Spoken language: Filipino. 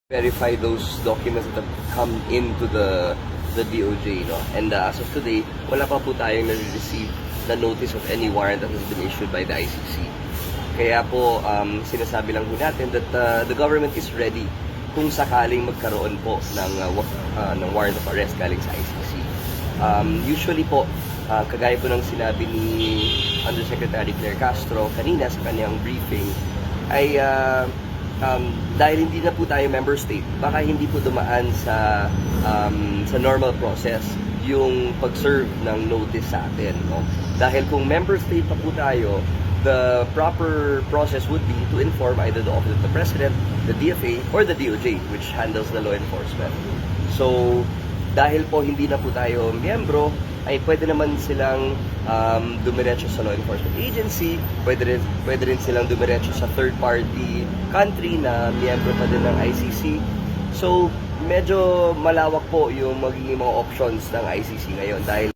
verify those documents that have come into the DOJ, no? And as of today, wala pa po tayong nare-receive na notice of any warrant that has been issued by the ICC. Kaya po, sinasabi lang po natin that the government is ready kung sakaling magkaroon po ng warrant of arrest galing sa ICC. Usually po, kagaya po ng sinabi ni Undersecretary Claire Castro kanina sa kanyang briefing, ay dahil hindi na po tayo member state, baka hindi po dumaan sa normal process yung pag-serve ng notice sa atin, no? Dahil kung member state pa po tayo, the proper process would be to inform either the Office of the President, the DFA, or the DOJ, which handles the law enforcement. So, dahil po hindi na po tayo miyembro, ay pwede naman silang dumiretso sa law enforcement agency, pwede rin silang dumiretso sa third-party country na miyembro pa din ng ICC. So, medyo malawak po yung magiging mga options ng ICC ngayon dahil